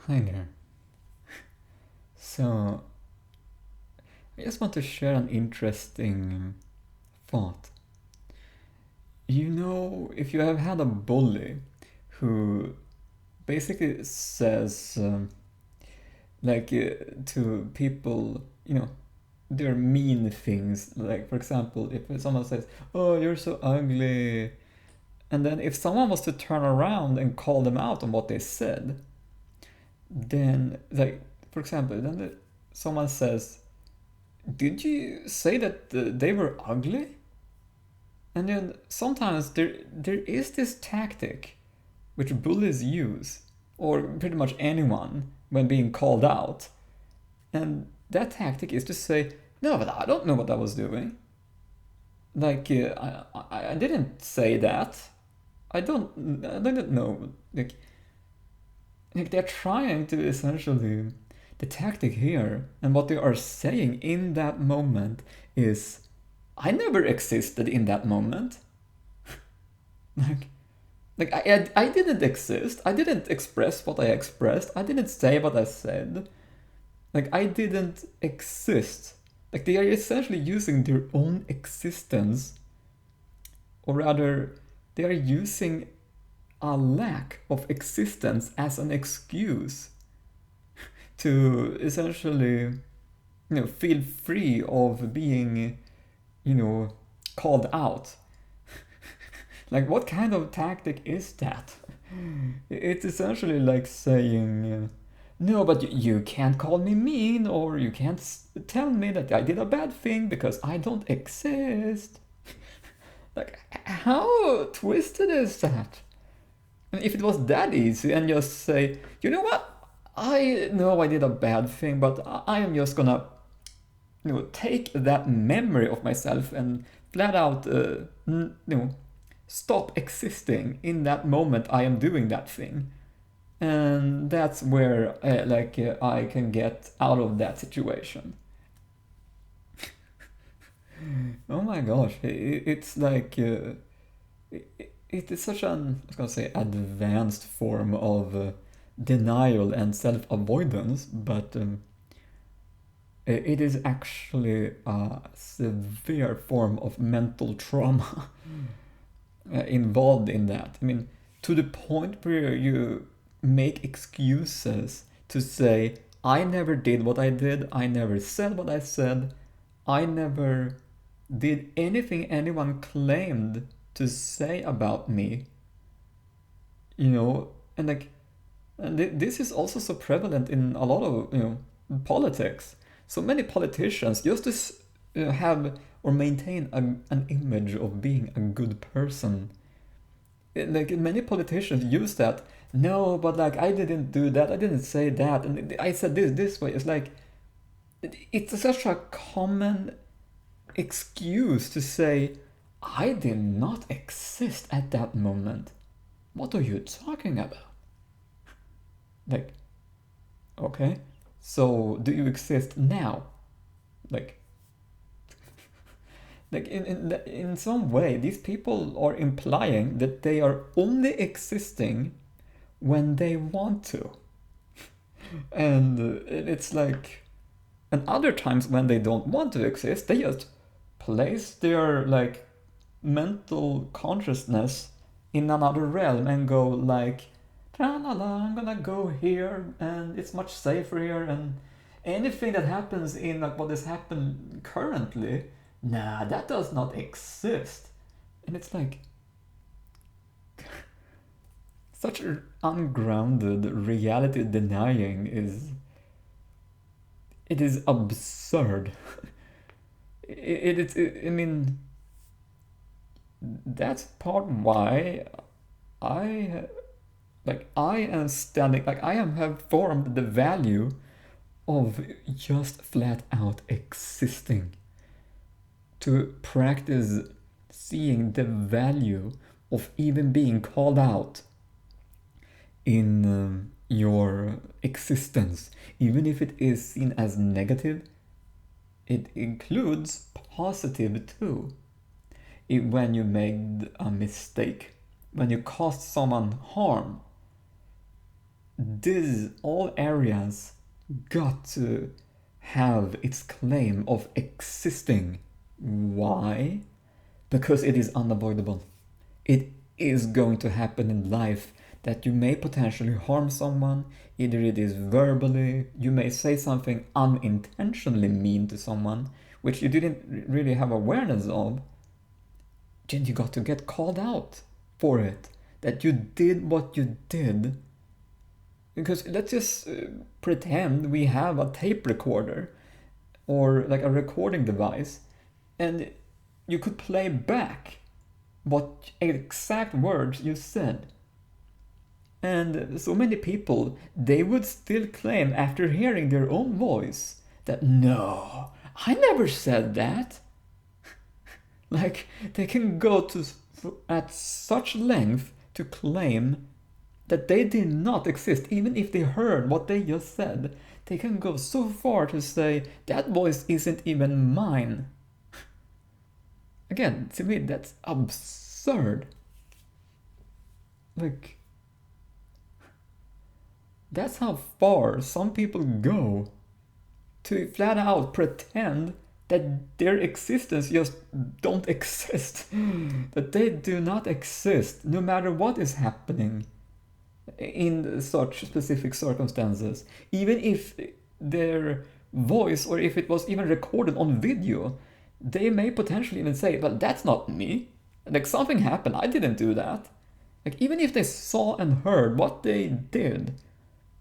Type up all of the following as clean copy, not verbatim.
Hi there. So, I just want to share an interesting thought. If you have had a bully who basically says, to people, they're mean things. Like, for example, if someone says, "Oh, you're so ugly," and then if someone was to turn around and call them out on what they said, then, like, for example, someone says, "Did you say that they were ugly?" And then sometimes there is this tactic which bullies use, or pretty much anyone, when being called out. And that tactic is to say, "No, but I don't know what I was doing. Like, I didn't say that. I didn't know." Like they're trying to essentially, the tactic here and what they are saying in that moment is, "I never existed in that moment." Like, I didn't exist. I didn't express what I expressed. I didn't say what I said. Like, I didn't exist. Like, they are essentially using their own existence, or rather, they are using a lack of existence as an excuse to essentially, feel free of being, you know, called out. Like, what kind of tactic is that? It's essentially like saying, "No, but you can't call me mean, or you can't tell me that I did a bad thing because I don't exist." Like, how twisted is that? And if it was that easy and just say, "You know what? I know I did a bad thing, but I am just gonna, take that memory of myself and flat out, stop existing in that moment I am doing that thing." And that's where, I can get out of that situation. Oh my gosh, it's like, it is such an, I was gonna say, advanced form of denial and self-avoidance, but it is actually a severe form of mental trauma involved in that. I mean, to the point where you make excuses to say, "I never did what I did, I never said what I said, I never did anything anyone claimed to say about me," and like, this is also so prevalent in a lot of, politics. So many politicians, just to have or maintain an image of being a good person, like, many politicians use that. "No, but like, I didn't do that, I didn't say that, and I said this way." It's like, it's such a common excuse to say, "I did not exist at that moment. What are you talking about?" Like, okay, so do you exist now? Like, in some way, these people are implying that they are only existing when they want to. And it's like, and other times when they don't want to exist, they just place their, like, mental consciousness in another realm and go like, "La la la, I'm gonna go here and it's much safer here, and anything that happens in, like, what has happened currently, nah, that does not exist." And it's like, such ungrounded reality denying is absurd. I mean, that's part why I I am standing, like, have formed the value of just flat out existing, to practice seeing the value of even being called out in, your existence, even if it is seen as negative. It includes positive too. When you made a mistake, when you caused someone harm, these all areas got to have its claim of existing. Why? Because it is unavoidable. It is going to happen in life that you may potentially harm someone, either it is verbally, you may say something unintentionally mean to someone, which you didn't really have awareness of, then you got to get called out for it. That you did what you did. Because let's just pretend we have a tape recorder or like a recording device, and you could play back what exact words you said. And so many people, they would still claim after hearing their own voice that no, I never said that. Like they can go to at such length to claim that they did not exist, even if they heard what they just said. They can go so far to say that voice isn't even mine. Again, to me, that's absurd. Like, that's how far some people go to flat out pretend that their existence just don't exist. That they do not exist, no matter what is happening in such specific circumstances. Even if their voice, or if it was even recorded on video, they may potentially even say, well, that's not me. Like, something happened, I didn't do that. Like, even if they saw and heard what they did,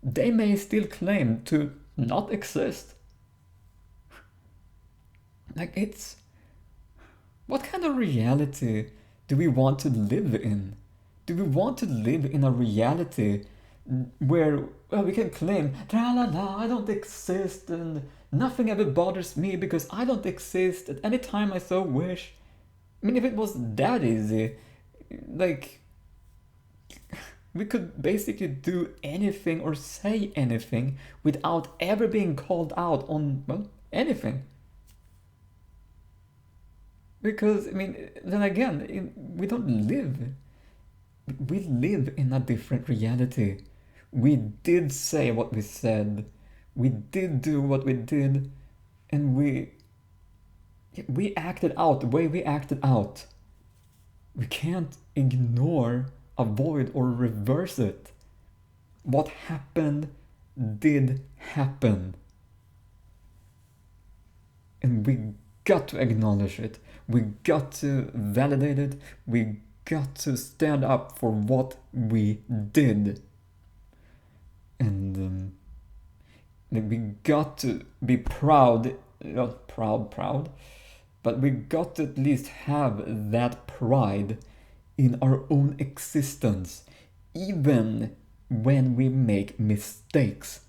they may still claim to not exist. Like, it's... What kind of reality do we want to live in? Do we want to live in a reality where, well, we can claim, la la la, I don't exist, and nothing ever bothers me because I don't exist at any time I so wish? I mean, if it was that easy, like, we could basically do anything or say anything without ever being called out on, well, anything. Because, I mean, then again, we don't live. We live in a different reality. We did say what we said. We did do what we did. And we acted out the way we acted out. We can't ignore, avoid, or reverse it. What happened did happen. And we got to acknowledge it. We got to validate it. We got to stand up for what we did. And we got to be proud, not proud, but we got to at least have that pride in our own existence, even when we make mistakes,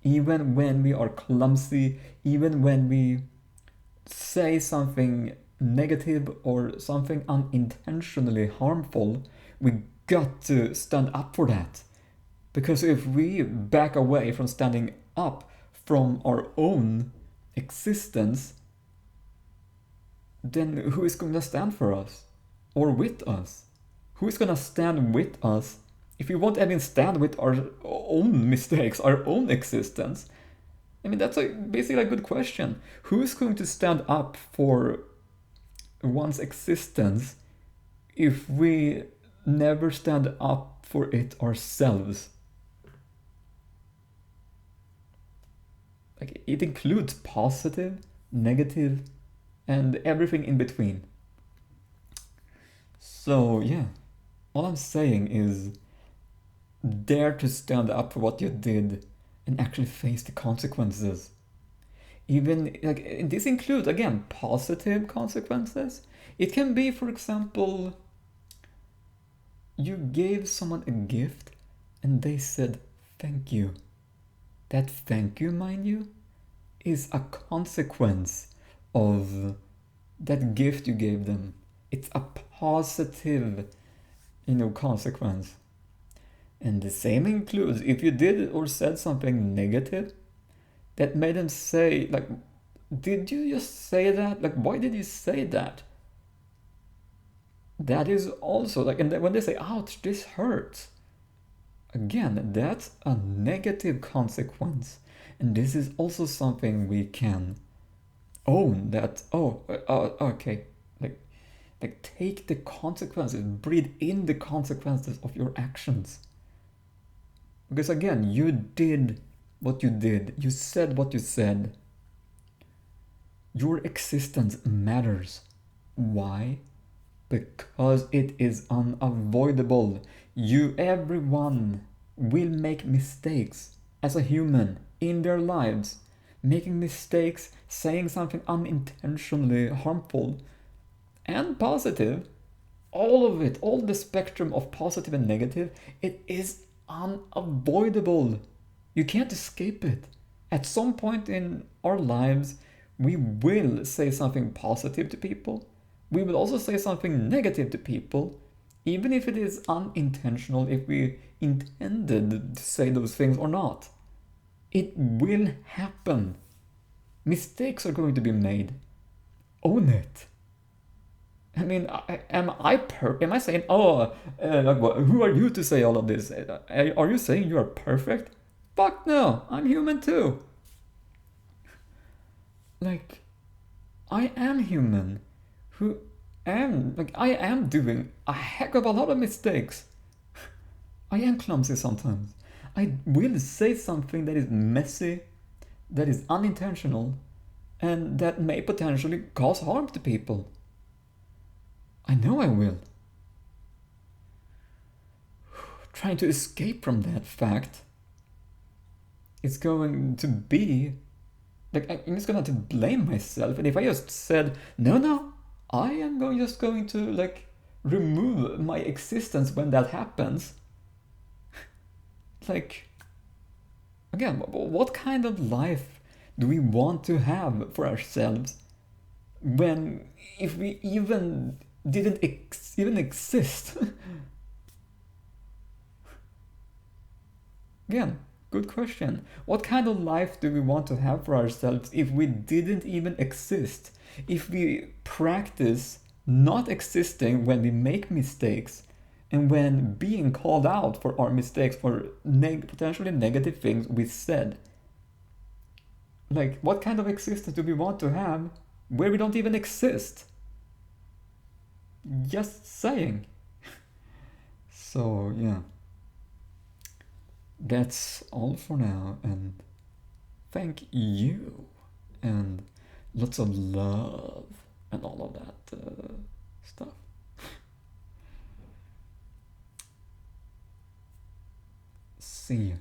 even when we are clumsy, even when we say something negative or something unintentionally harmful. We got to stand up for that. Because if we back away from standing up from our own existence, then who is going to stand for us? Or with us? Who is going to stand with us if we won't even stand with our own mistakes, our own existence? I mean, that's basically a good question. Who's going to stand up for one's existence if we never stand up for it ourselves? Like, it includes positive, negative, and everything in between. So yeah, all I'm saying is dare to stand up for what you did and actually face the consequences. Even, like, this includes, again, positive consequences. It can be, for example, you gave someone a gift and they said thank you. That thank you, mind you, is a consequence of that gift you gave them. It's a positive, consequence. And the same includes if you did or said something negative that made them say, like, did you just say that? Like, why did you say that? That is also, like, and when they say, ouch, this hurts. again, that's a negative consequence. And this is also something we can own that, okay, like, take the consequences, breathe in the consequences of your actions. Because again, you did what you did, you said what you said. Your existence matters. Why? Because it is unavoidable. Everyone will make mistakes as a human in their lives. Making mistakes, saying something unintentionally harmful and positive, all of it, all the spectrum of positive and negative, it is unavoidable. You can't escape it. At some point in our lives, we will say something positive to people. We will also say something negative to people, even if it is unintentional, if we intended to say those things or not. It will happen. Mistakes are going to be made. Own it. I mean, am I saying, who are you to say all of this? Are you saying you are perfect? Fuck no, I'm human too. Like, I am human, I am doing a heck of a lot of mistakes. I am clumsy sometimes. I will say something that is messy, that is unintentional, and that may potentially cause harm to people. I know I will. Trying to escape from that fact, it's going to be like, I'm just gonna have to blame myself. And if I just said, no, I am just going to like remove my existence when that happens, like, again, what kind of life do we want to have for ourselves when, if we even didn't even exist? Again, good question. What kind of life do we want to have for ourselves if we didn't even exist? If we practice not existing when we make mistakes and when being called out for our mistakes, for potentially negative things we said? Like, what kind of existence do we want to have where we don't even exist? Just saying. So, yeah. That's all for now, and thank you, and lots of love, and all of that stuff. See you.